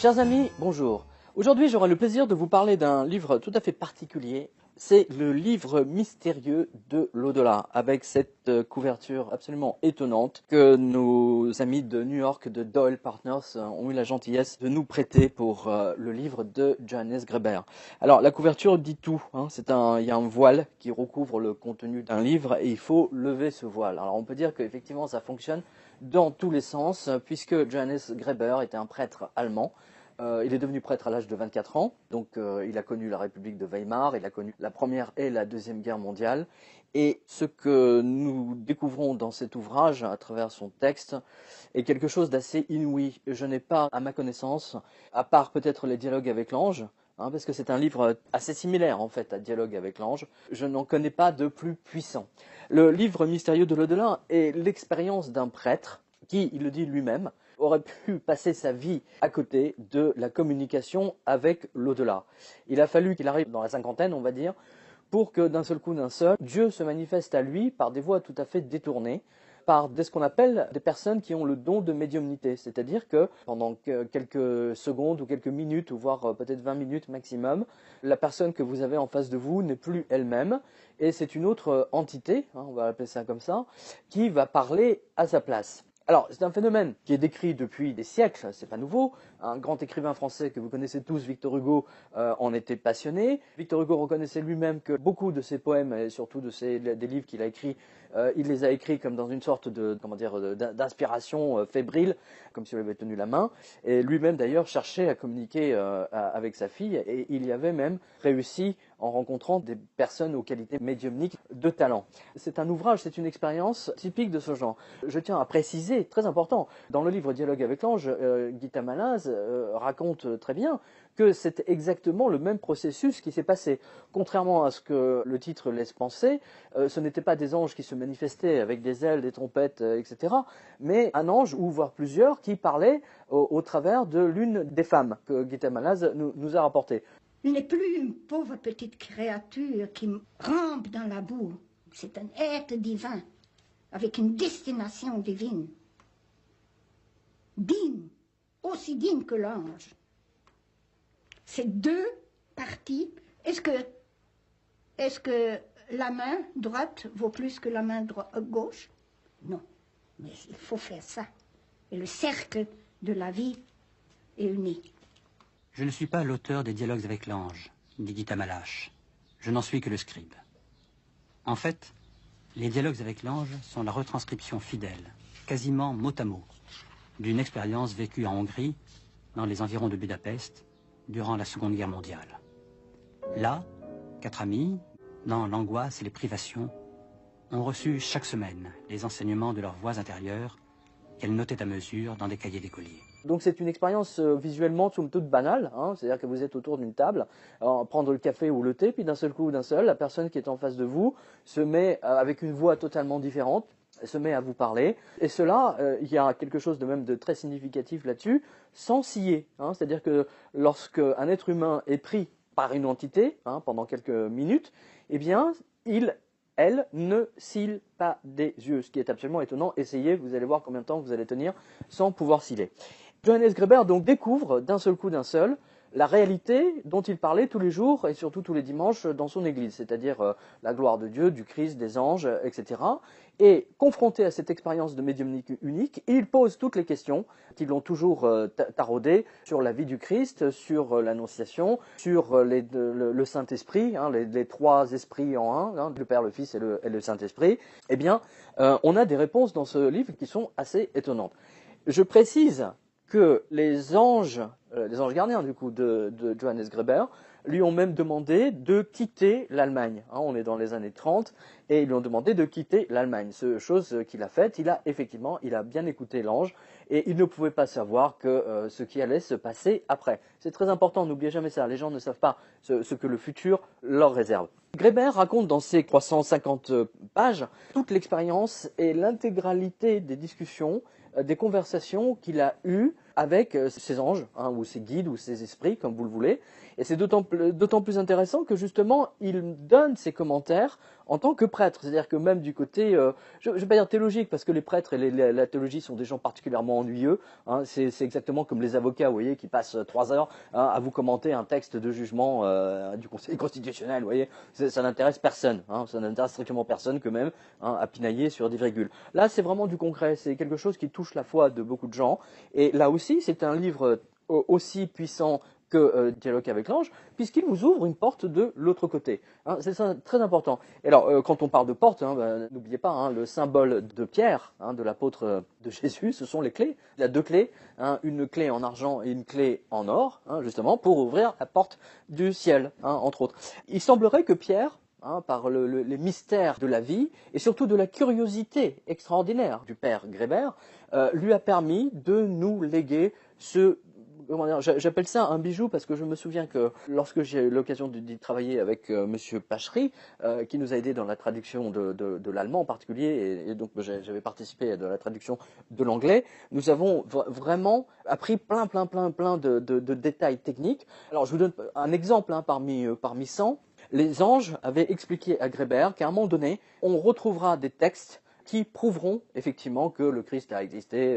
Chers amis, bonjour. Aujourd'hui, j'aurai le plaisir de vous parler d'un livre tout à fait particulier. C'est le livre mystérieux de l'au-delà, avec cette couverture absolument étonnante que nos amis de New York, de Doyle Partners, ont eu la gentillesse de nous prêter pour le livre de Johannes Graeber. Alors, la couverture dit tout. Il y a un voile qui recouvre le contenu d'un livre et il faut lever ce voile. Alors, on peut dire qu'effectivement, ça fonctionne dans tous les sens, puisque Johannes Graeber était un prêtre allemand. Il est devenu prêtre à l'âge de 24 ans, donc il a connu la République de Weimar, il a connu la Première et la Deuxième Guerre mondiale. Et ce que nous découvrons dans cet ouvrage, à travers son texte, est quelque chose d'assez inouï. Je n'ai pas, à ma connaissance, à part peut-être les dialogues avec l'ange, parce que c'est un livre assez similaire en fait à Dialogue avec l'ange, je n'en connais pas de plus puissant. Le livre mystérieux de l'au-delà est l'expérience d'un prêtre qui, il le dit lui-même, aurait pu passer sa vie à côté de la communication avec l'au-delà. Il a fallu qu'il arrive dans la cinquantaine, on va dire, pour que d'un seul coup, Dieu se manifeste à lui par des voies tout à fait détournées, par ce qu'on appelle des personnes qui ont le don de médiumnité. C'est-à-dire que pendant quelques secondes ou quelques minutes, ou voire peut-être 20 minutes maximum, la personne que vous avez en face de vous n'est plus elle-même, et c'est une autre entité, on va appeler ça comme ça, qui va parler à sa place. Alors, c'est un phénomène qui est décrit depuis des siècles, c'est pas nouveau. Un grand écrivain français que vous connaissez tous, Victor Hugo, en était passionné. Victor Hugo reconnaissait lui-même que beaucoup de ses poèmes, et surtout des livres qu'il a écrits, il les a écrits comme dans une sorte d'inspiration fébrile, comme si on avait tenu la main. Et lui-même, d'ailleurs, cherchait à communiquer avec sa fille, et il y avait même réussi en rencontrant des personnes aux qualités médiumniques de talent. C'est un ouvrage, c'est une expérience typique de ce genre. Je tiens à préciser, très important, dans le livre Dialogue avec l'ange, Guy Tamalaz raconte très bien que c'est exactement le même processus qui s'est passé. Contrairement à ce que le titre laisse penser, ce n'étaient pas des anges qui se manifestaient avec des ailes, des trompettes, etc., mais un ange, ou voire plusieurs, qui parlaient au travers de l'une des femmes que Guy Tamalaz nous a rapportées. Il n'est plus une pauvre petite créature qui rampe dans la boue. C'est un être divin, avec une destination divine. Digne, aussi digne que l'ange. Ces deux parties, est-ce que la main droite vaut plus que la main gauche? Non, mais il faut faire ça. Et le cercle de la vie est uni. Je ne suis pas l'auteur des dialogues avec l'ange, dit Guy Tamalach. Je n'en suis que le scribe. En fait, les dialogues avec l'ange sont la retranscription fidèle, quasiment mot à mot, d'une expérience vécue en Hongrie, dans les environs de Budapest, durant la Seconde Guerre mondiale. Là, 4 amis, dans l'angoisse et les privations, ont reçu chaque semaine les enseignements de leurs voix intérieures qu'elles notaient à mesure dans des cahiers d'écoliers. Donc c'est une expérience visuellement somme toute banale, c'est-à-dire que vous êtes autour d'une table, prendre le café ou le thé, puis d'un seul coup, la personne qui est en face de vous se met avec une voix totalement différente, se met à vous parler, et cela, il y a quelque chose de très significatif là-dessus, sans scier, c'est-à-dire que lorsque un être humain est pris par une entité, pendant quelques minutes, eh bien, elle ne cille pas des yeux, ce qui est absolument étonnant. Essayez, vous allez voir combien de temps vous allez tenir sans pouvoir ciller. Johannes Graeber donc découvre d'un seul coup la réalité dont il parlait tous les jours et surtout tous les dimanches dans son église, c'est-à-dire la gloire de Dieu, du Christ, des anges, etc. Et confronté à cette expérience de médiumnique unique, il pose toutes les questions qui l'ont toujours taraudé sur la vie du Christ, sur l'Annonciation, sur le Saint-Esprit, les trois esprits en un, le Père, le Fils et le Saint-Esprit. Eh bien, on a des réponses dans ce livre qui sont assez étonnantes. Je précise que les anges gardiens du coup de Johannes Graeber lui ont même demandé de quitter l'Allemagne. On est dans les années 30 et ils lui ont demandé de quitter l'Allemagne. C'est chose qu'il a faite. Il a bien écouté l'ange et il ne pouvait pas savoir ce qui allait se passer après. C'est très important, n'oubliez jamais ça. Les gens ne savent pas ce que le futur leur réserve. Graeber raconte dans ses 350 pages toute l'expérience et l'intégralité des discussions, des conversations qu'il a eues avec ces anges, ou ces guides, ou ces esprits, comme vous le voulez. Et c'est d'autant plus intéressant que justement, il donne ses commentaires en tant que prêtre. C'est-à-dire que même du côté, je ne vais pas dire théologique, parce que les prêtres et la théologie sont des gens particulièrement ennuyeux. Hein, c'est exactement comme les avocats, vous voyez, qui passent 3 heures hein, à vous commenter un texte de jugement du Conseil constitutionnel. Vous voyez, ça n'intéresse personne. Hein, ça n'intéresse strictement personne que même hein, à pinailler sur des virgules. Là, c'est vraiment du concret. C'est quelque chose qui touche la foi de beaucoup de gens. Et là aussi, c'est un livre aussi puissant que Dialogue avec l'ange, puisqu'il vous ouvre une porte de l'autre côté. Hein, c'est ça, très important. Et alors, quand on parle de porte, hein, n'oubliez pas, hein, le symbole de Pierre, hein, de l'apôtre de Jésus, ce sont les clés. Il y a 2 clés, hein, une clé en argent et une clé en or, hein, justement, pour ouvrir la porte du ciel, hein, entre autres. Il semblerait que Pierre, hein, par les mystères de la vie, et surtout de la curiosité extraordinaire du père Grébert, lui a permis de nous léguer ce... J'appelle ça un bijou parce que je me souviens que lorsque j'ai eu l'occasion d'y travailler avec Monsieur Pachery, qui nous a aidé dans la traduction de l'allemand en particulier, et donc j'avais participé à la traduction de l'anglais, nous avons vraiment appris plein de détails techniques. Alors je vous donne un exemple hein, parmi 100. Les anges avaient expliqué à Grébert qu'à un moment donné, on retrouvera des textes qui prouveront effectivement que le Christ a existé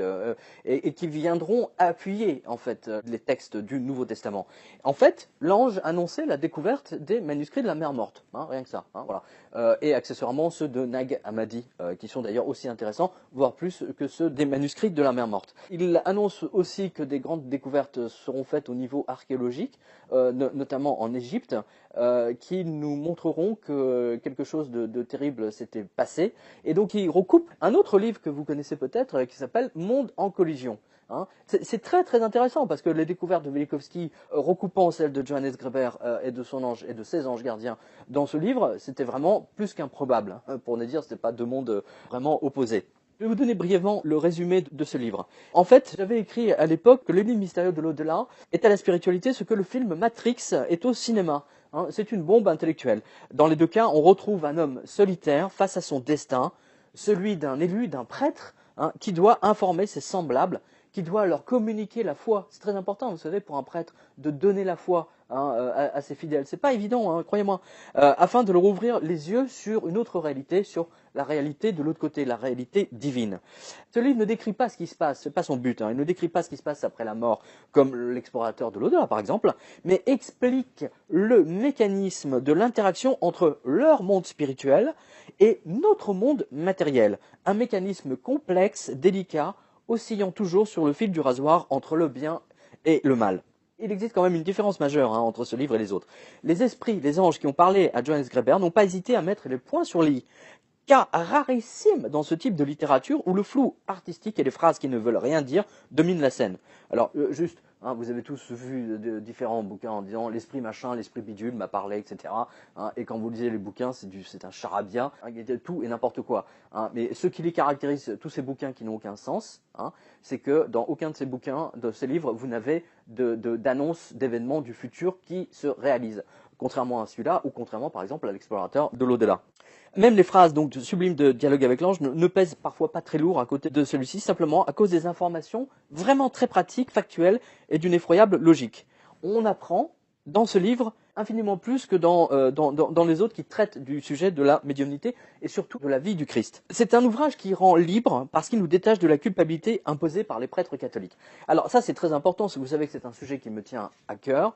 et qui viendront appuyer en fait les textes du Nouveau Testament. En fait, l'ange annonçait la découverte des manuscrits de la Mer Morte, hein, rien que ça, hein, voilà. Et accessoirement ceux de Nag Hammadi, qui sont d'ailleurs aussi intéressants, voire plus que ceux des manuscrits de la Mer Morte. Il annonce aussi que des grandes découvertes seront faites au niveau archéologique, notamment en Égypte, qui nous montreront que quelque chose de terrible s'était passé. Et donc il recoupe un autre livre que vous connaissez peut-être qui s'appelle Monde en collision. Hein. C'est très intéressant parce que les découvertes de Velikovsky recoupant celles de Johannes Grébert et de son ange et de ses anges gardiens dans ce livre, c'était vraiment plus qu'improbable. Hein, pour ne dire, c'était pas 2 mondes vraiment opposés. Je vais vous donner brièvement le résumé de ce livre. En fait, j'avais écrit à l'époque que l'énigme mystérieuse de l'au-delà est à la spiritualité ce que le film Matrix est au cinéma. Hein, c'est une bombe intellectuelle. Dans les 2 cas, on retrouve un homme solitaire face à son destin, celui d'un élu, d'un prêtre, hein, qui doit informer ses semblables, qui doit leur communiquer la foi. C'est très important, vous savez, pour un prêtre, de donner la foi hein, à ses fidèles. C'est pas évident, hein, croyez-moi, afin de leur ouvrir les yeux sur une autre réalité, sur la réalité de l'autre côté, la réalité divine. Ce livre ne décrit pas ce qui se passe, c'est pas son but, hein, il ne décrit pas ce qui se passe après la mort, comme l'explorateur de l'au-delà par exemple, mais explique le mécanisme de l'interaction entre leur monde spirituel et notre monde matériel. Un mécanisme complexe, délicat, oscillant toujours sur le fil du rasoir entre le bien et le mal. Il existe quand même une différence majeure hein, entre ce livre et les autres. Les esprits, les anges qui ont parlé à Johannes Grébert n'ont pas hésité à mettre les points sur les i. Cas rarissime dans ce type de littérature où le flou artistique et les phrases qui ne veulent rien dire dominent la scène. Alors, juste, hein, vous avez tous vu différents bouquins en disant l'esprit machin, l'esprit bidule m'a parlé, etc. Hein, et quand vous lisez les bouquins, c'est un charabia, hein, il y a tout et n'importe quoi. Hein, mais ce qui les caractérise, tous ces bouquins qui n'ont aucun sens, hein, c'est que dans aucun de ces bouquins, de ces livres, vous n'avez d'annonce d'événements du futur qui se réalisent. Contrairement à celui-là, ou contrairement par exemple à l'explorateur de l'au-delà. Même les phrases donc sublimes de Dialogue avec l'ange ne pèsent parfois pas très lourd à côté de celui-ci, simplement à cause des informations vraiment très pratiques, factuelles et d'une effroyable logique. On apprend dans ce livre infiniment plus que dans les autres qui traitent du sujet de la médiumnité et surtout de la vie du Christ. C'est un ouvrage qui rend libre parce qu'il nous détache de la culpabilité imposée par les prêtres catholiques. Alors ça c'est très important, si vous savez que c'est un sujet qui me tient à cœur.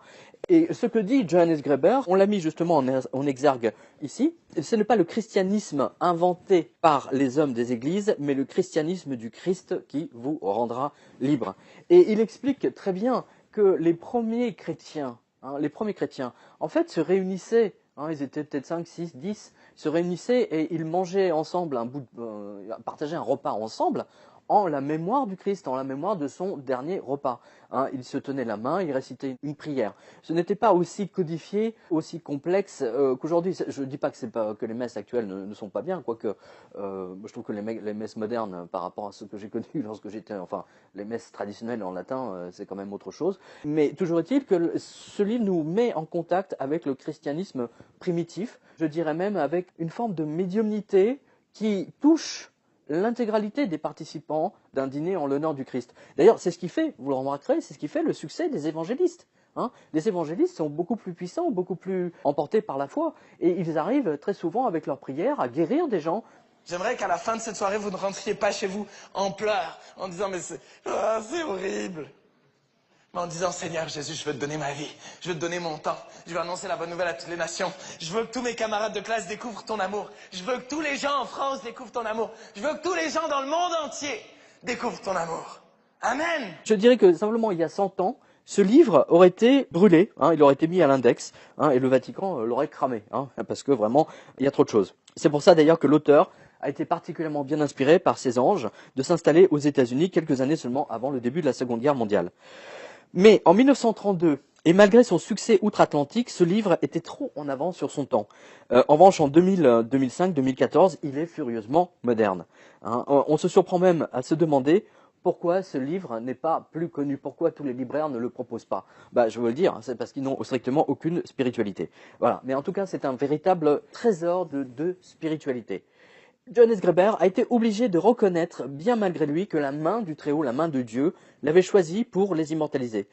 Et ce que dit Johannes Grébert, on l'a mis justement en exergue ici, ce n'est pas le christianisme inventé par les hommes des églises, mais le christianisme du Christ qui vous rendra libre. Et il explique très bien que les premiers chrétiens, en fait, se réunissaient, hein, ils étaient peut-être 5, 6, 10, se réunissaient et ils mangeaient ensemble, partageaient un repas ensemble, en la mémoire du Christ, en la mémoire de son dernier repas. Hein, ils se tenaient la main, ils récitaient une prière. Ce n'était pas aussi codifié, aussi complexe qu'aujourd'hui. Je ne dis pas que les messes actuelles ne sont pas bien, quoique je trouve que les messes modernes, par rapport à ce que j'ai connu lorsque j'étais, enfin, les messes traditionnelles en latin, c'est quand même autre chose. Mais toujours est-il que ce livre nous met en contact avec le christianisme primitif, je dirais même avec une forme de médiumnité qui touche l'intégralité des participants d'un dîner en l'honneur du Christ. D'ailleurs, c'est ce qui fait, vous le remarquerez, c'est ce qui fait le succès des évangélistes. hein. Les évangélistes sont beaucoup plus puissants, beaucoup plus emportés par la foi. Et ils arrivent très souvent avec leurs prières à guérir des gens. J'aimerais qu'à la fin de cette soirée, vous ne rentriez pas chez vous en pleurs, en disant « mais c'est horrible ». Mais en disant « Seigneur Jésus, je veux te donner ma vie, je veux te donner mon temps, je veux annoncer la bonne nouvelle à toutes les nations, je veux que tous mes camarades de classe découvrent ton amour, je veux que tous les gens en France découvrent ton amour, je veux que tous les gens dans le monde entier découvrent ton amour. Amen ». Je dirais que simplement il y a 100 ans, ce livre aurait été brûlé, hein, il aurait été mis à l'index, hein, et le Vatican l'aurait cramé, hein, parce que vraiment, il y a trop de choses. C'est pour ça d'ailleurs que l'auteur a été particulièrement bien inspiré par ces anges de s'installer aux États-Unis quelques années seulement avant le début de la Seconde Guerre mondiale. Mais en 1932, et malgré son succès outre-Atlantique, ce livre était trop en avance sur son temps. En revanche, en 2005, 2014, il est furieusement moderne. Hein. On se surprend même à se demander pourquoi ce livre n'est pas plus connu, pourquoi tous les libraires ne le proposent pas. Bah, je veux le dire, c'est parce qu'ils n'ont strictement aucune spiritualité. Voilà. Mais en tout cas, c'est un véritable trésor de spiritualité. Johannes Graeber a été obligé de reconnaître, bien malgré lui, que la main du Très-Haut, la main de Dieu, l'avait choisi pour les immortaliser.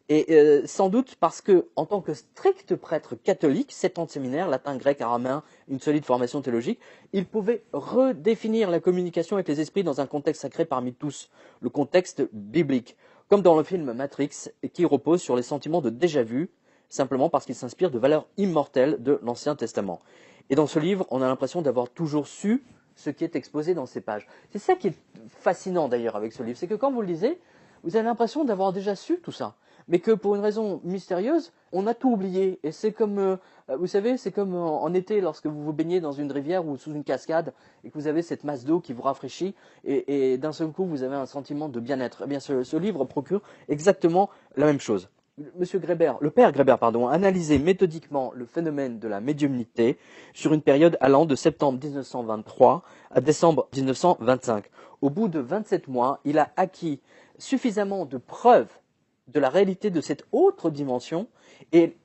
Et sans doute parce que, en tant que strict prêtre catholique, 7 ans de séminaire, latin, grec, araméen, une solide formation théologique, il pouvait redéfinir la communication avec les esprits dans un contexte sacré parmi tous, le contexte biblique, comme dans le film Matrix, qui repose sur les sentiments de déjà-vu, simplement parce qu'il s'inspire de valeurs immortelles de l'Ancien Testament. Et dans ce livre, on a l'impression d'avoir toujours su ce qui est exposé dans ces pages. C'est ça qui est fascinant d'ailleurs avec ce livre, c'est que quand vous le lisez, vous avez l'impression d'avoir déjà su tout ça, mais que pour une raison mystérieuse, on a tout oublié. Et c'est comme, vous savez, c'est comme en été lorsque vous vous baignez dans une rivière ou sous une cascade et que vous avez cette masse d'eau qui vous rafraîchit et d'un seul coup vous avez un sentiment de bien-être. Eh bien, ce livre procure exactement la même chose. Monsieur Graeber, le père Graeber, pardon, a analysé méthodiquement le phénomène de la médiumnité sur une période allant de septembre 1923 à décembre 1925. Au bout de 27 mois, il a acquis suffisamment de preuves de la réalité de cette autre dimension et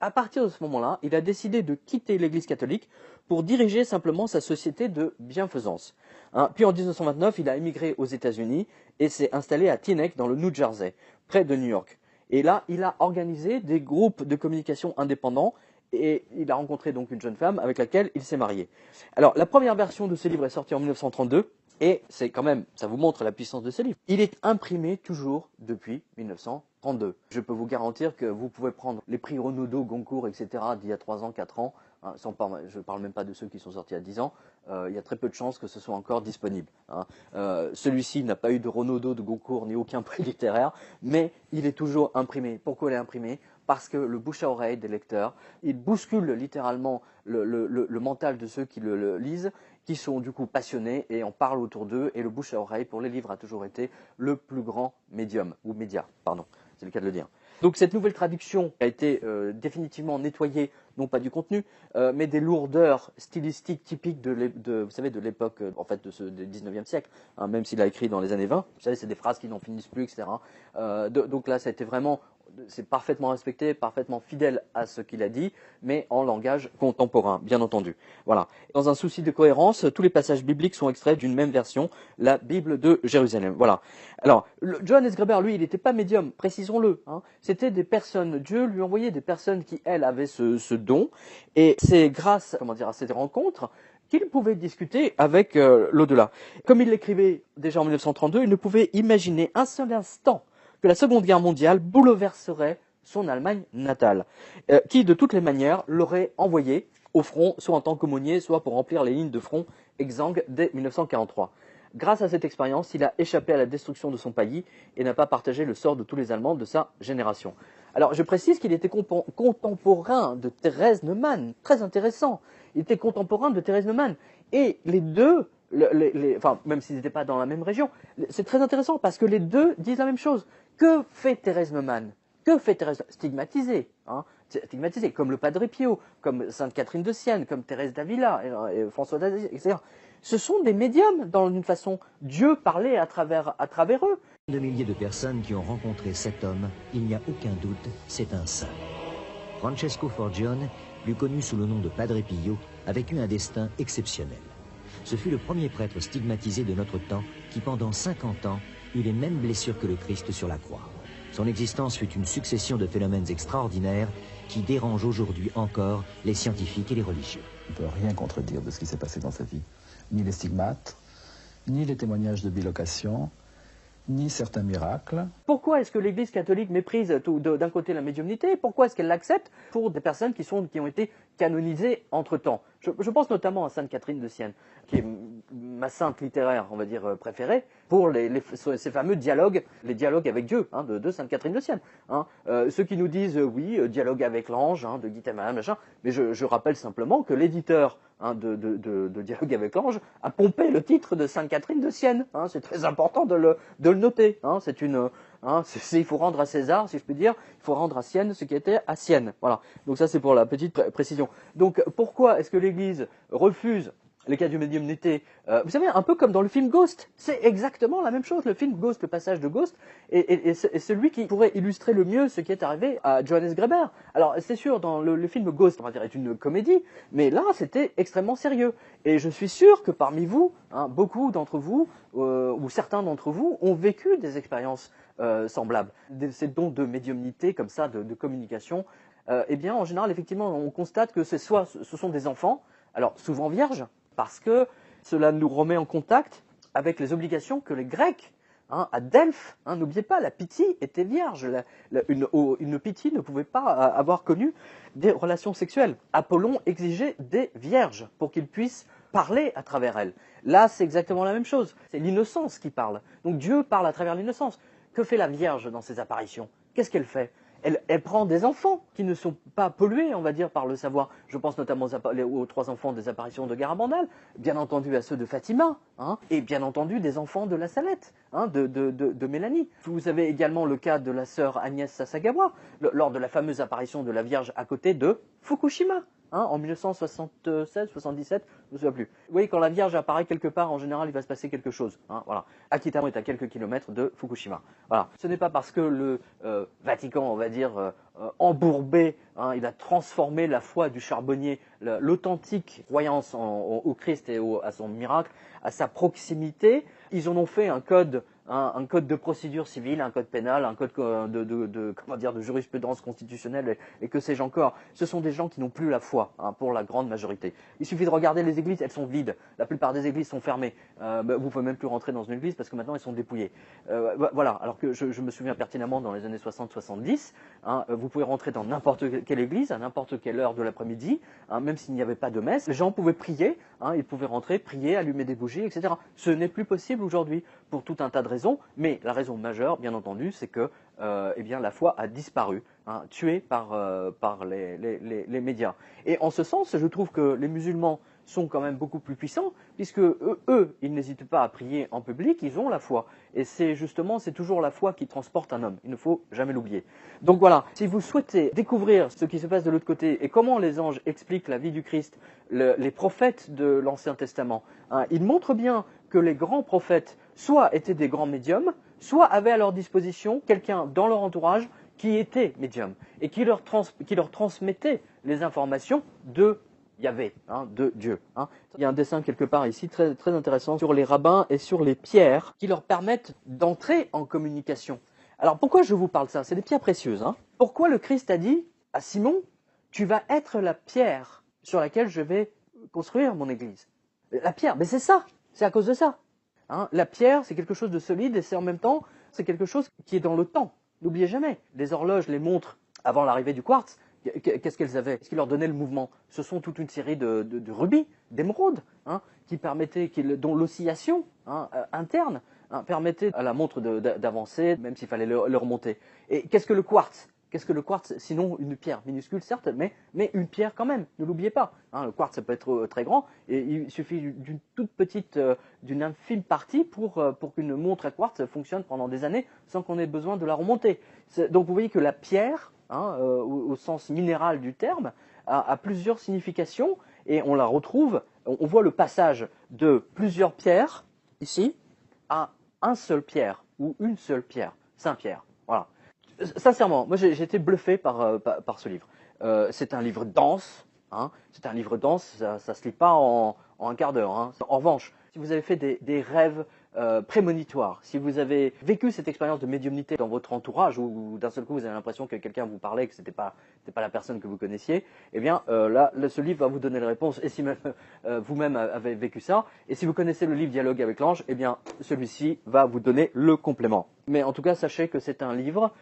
à partir de ce moment-là, il a décidé de quitter l'Église catholique pour diriger simplement sa société de bienfaisance. Hein. Puis en 1929, il a émigré aux États-Unis et s'est installé à Teaneck dans le New Jersey, près de New York. Et là, il a organisé des groupes de communication indépendants et il a rencontré donc une jeune femme avec laquelle il s'est marié. Alors, la première version de ce livre est sortie en 1932 et c'est quand même, ça vous montre la puissance de ce livre. Il est imprimé toujours depuis 1932. Je peux vous garantir que vous pouvez prendre les prix Renaudot, Goncourt, etc. d'il y a 3 ans, 4 ans. Hein, je ne parle même pas de ceux qui sont sortis il y a 10 ans. Il y a très peu de chances que ce soit encore disponible. Hein. Celui-ci n'a pas eu de Renaudot, de Goncourt, ni aucun prix littéraire, mais il est toujours imprimé. Pourquoi il est imprimé ? Parce que le bouche à oreille des lecteurs, il bouscule littéralement le mental de ceux qui le lisent, qui sont du coup passionnés et on parle autour d'eux. Et le bouche à oreille pour les livres a toujours été le plus grand médium, ou média, pardon, c'est le cas de le dire. Donc cette nouvelle traduction a été définitivement nettoyée, non pas du contenu, mais des lourdeurs stylistiques typiques vous savez, de l'époque, en fait, du 19e siècle, hein, même s'il a écrit dans les années 20. Vous savez, c'est des phrases qui n'en finissent plus, etc. Donc là, ça a été vraiment, c'est parfaitement respecté, parfaitement fidèle à ce qu'il a dit, mais en langage contemporain, bien entendu. Voilà. Dans un souci de cohérence, tous les passages bibliques sont extraits d'une même version, la Bible de Jérusalem. Voilà. Alors, Johannes Graeber, lui, il n'était pas médium, précisons-le. Hein. C'était des personnes, Dieu lui envoyait des personnes qui, elles, avaient ce don, et c'est grâce, à ces rencontres qu'il pouvait discuter avec l'au-delà. Comme il l'écrivait déjà en 1932, il ne pouvait imaginer un seul instant que la Seconde Guerre mondiale bouleverserait son Allemagne natale, qui de toutes les manières l'aurait envoyé au front, soit en tant qu'aumônier, soit pour remplir les lignes de front exsangues dès 1943. Grâce à cette expérience, il a échappé à la destruction de son pays et n'a pas partagé le sort de tous les Allemands de sa génération. Alors je précise qu'il était contemporain de Thérèse Neumann, très intéressant. Il était contemporain de Thérèse Neumann et les deux, enfin même s'ils n'étaient pas dans la même région, c'est très intéressant parce que les deux disent la même chose. Que fait Thérèse Neumann ? Que fait Thérèse Neumann ? Stigmatisée, hein, stigmatisée, comme le Padre Pio, comme Sainte Catherine de Sienne, comme Thérèse d'Avila, et François d'Assise, etc. Ce sont des médiums, d'une façon. Dieu parlait à travers eux. De milliers de personnes qui ont rencontré cet homme, il n'y a aucun doute, c'est un saint. Francesco Forgione, plus connu sous le nom de Padre Pio, a vécu un destin exceptionnel. Ce fut le premier prêtre stigmatisé de notre temps qui, pendant 50 ans, eut les mêmes blessures que le Christ sur la croix. Son existence fut une succession de phénomènes extraordinaires qui dérangent aujourd'hui encore les scientifiques et les religieux. On ne peut rien contredire de ce qui s'est passé dans sa vie. Ni les stigmates, ni les témoignages de bilocation, ni certains miracles. Pourquoi est-ce que l'Église catholique méprise d'un côté la médiumnité? Pourquoi est-ce qu'elle l'accepte pour des personnes qui ont été canonisées entre-temps? Je pense notamment à Sainte Catherine de Sienne, qui est ma sainte littéraire, on va dire, préférée, pour ces fameux dialogues, les dialogues avec Dieu, hein, de Sainte Catherine de Sienne. Hein. Ceux qui nous disent, oui, dialogue avec l'ange, hein, de Guy Tamarin, machin, mais je rappelle simplement que l'éditeur de Dialogue avec l'ange a pompé le titre de Sainte Catherine de Sienne. Hein. C'est très important de le noter. Hein. Il faut rendre à César, si je puis dire, il faut rendre à Sienne ce qui était à Sienne. Voilà. Donc ça, c'est pour la petite précision. Donc pourquoi est-ce que l'Église refuse les cas de médiumnité? Vous savez, un peu comme dans le film Ghost, c'est exactement la même chose. Le film Ghost, le passage de Ghost, est celui qui pourrait illustrer le mieux ce qui est arrivé à Johannes Graeber. Alors, c'est sûr, dans le film Ghost, on va dire, est une comédie, mais là, c'était extrêmement sérieux. Et je suis sûr que parmi vous, hein, beaucoup d'entre vous, ou certains d'entre vous, ont vécu des expériences semblables. Ces dons de médiumnité, comme ça, de communication. Eh bien, en général, effectivement, on constate que ce sont des enfants, alors souvent vierges, parce que cela nous remet en contact avec les obligations que les Grecs, hein, à Delphes, hein, n'oubliez pas, la Pythie était vierge. Une Pythie ne pouvait pas avoir connu des relations sexuelles. Apollon exigeait des vierges pour qu'il puisse parler à travers elles. Là, c'est exactement la même chose. C'est l'innocence qui parle. Donc Dieu parle à travers l'innocence. Que fait la Vierge dans ses apparitions? Qu'est-ce qu'elle fait? Elle prend des enfants qui ne sont pas pollués, on va dire, par le savoir. Je pense notamment aux 3 enfants des apparitions de Garabandal, bien entendu à ceux de Fatima, hein, et bien entendu des enfants de la Salette, hein, de Mélanie. Vous avez également le cas de la sœur Agnès Sasagawa, lors de la fameuse apparition de la Vierge à côté de Fukushima. Hein, en 1976, 77, je ne me souviens plus. Vous voyez, quand la Vierge apparaît quelque part, en général, il va se passer quelque chose. Hein, voilà. Akitamo est à quelques kilomètres de Fukushima. Voilà. Ce n'est pas parce que le Vatican, on va dire, embourbé, hein, il a transformé la foi du charbonnier, l'authentique croyance au Christ et à son miracle, à sa proximité. Ils en ont fait un code de procédure civile, un code pénal, un code de jurisprudence constitutionnelle et que sais-je encore. Ce sont des gens qui n'ont plus la foi, hein, pour la grande majorité. Il suffit de regarder les églises, elles sont vides. La plupart des églises sont fermées. Vous pouvez même plus rentrer dans une église parce que maintenant elles sont dépouillées. Voilà, alors que je me souviens pertinemment dans les années 60-70, hein, vous pouvez rentrer dans n'importe quelle église, à n'importe quelle heure de l'après-midi, hein, même s'il n'y avait pas de messe. Les gens pouvaient prier, hein, ils pouvaient rentrer, prier, allumer des bougies, etc. Ce n'est plus possible aujourd'hui pour tout un tas de raisons, mais la raison majeure, bien entendu, c'est que eh bien, la foi a disparu, hein, tuée par les médias. Et en ce sens, je trouve que les musulmans sont quand même beaucoup plus puissants, puisque eux, ils n'hésitent pas à prier en public, ils ont la foi. Et c'est toujours la foi qui transporte un homme, il ne faut jamais l'oublier. Donc voilà, si vous souhaitez découvrir ce qui se passe de l'autre côté et comment les anges expliquent la vie du Christ, les prophètes de l'Ancien Testament, hein, ils montrent bien que les grands prophètes soit étaient des grands médiums, soit avaient à leur disposition quelqu'un dans leur entourage qui était médium et qui leur transmettait les informations de Yahvé, hein, de Dieu. Hein. Il y a un dessin quelque part ici très, très intéressant sur les rabbins et sur les pierres qui leur permettent d'entrer en communication. Alors pourquoi je vous parle de ça? C'est des pierres précieuses. Hein. Pourquoi le Christ a dit à Simon, tu vas être la pierre sur laquelle je vais construire mon église? La pierre, mais c'est ça, c'est à cause de ça. Hein, la pierre, c'est quelque chose de solide et c'est en même temps, c'est quelque chose qui est dans le temps. N'oubliez jamais, les horloges, les montres, avant l'arrivée du quartz, qu'est-ce qu'elles avaient? Ce qui leur donnait le mouvement? Ce sont toute une série de rubis, d'émeraudes, hein, dont l'oscillation, hein, interne, hein, permettait à la montre d'avancer, même s'il fallait le remonter. Et qu'est-ce que le quartz? Qu'est-ce que le quartz? Sinon une pierre minuscule, certes, mais une pierre quand même, ne l'oubliez pas. Hein, le quartz, ça peut être très grand, et il suffit d'une toute petite, d'une infime partie pour qu'une montre à quartz fonctionne pendant des années sans qu'on ait besoin de la remonter. Donc vous voyez que la pierre, hein, au sens minéral du terme, a plusieurs significations, et on la retrouve, on voit le passage de plusieurs pierres, ici, à un seul pierre, ou une seule pierre, Saint-Pierre. Voilà. Sincèrement, moi j'ai été bluffé par ce livre. C'est un livre dense, hein, ça se lit pas en un quart d'heure. Hein. En revanche, si vous avez fait des rêves prémonitoire. Si vous avez vécu cette expérience de médiumnité dans votre entourage, ou d'un seul coup vous avez l'impression que quelqu'un vous parlait, que c'était pas la personne que vous connaissiez, eh bien là, ce livre va vous donner la réponse. Et si même vous-même avez vécu ça, et si vous connaissez le livre Dialogue avec l'ange, eh bien celui-ci va vous donner le complément. Mais en tout cas, sachez que c'est un livre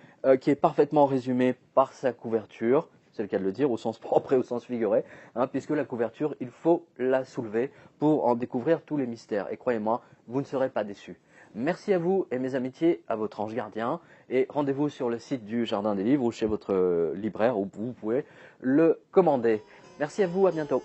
qui est parfaitement résumé par sa couverture. C'est le cas de le dire, au sens propre et au sens figuré, hein, puisque la couverture, il faut la soulever pour en découvrir tous les mystères. Et croyez-moi, vous ne serez pas déçus. Merci à vous et mes amitiés à votre ange gardien. Et rendez-vous sur le site du Jardin des Livres ou chez votre libraire où vous pouvez le commander. Merci à vous, à bientôt.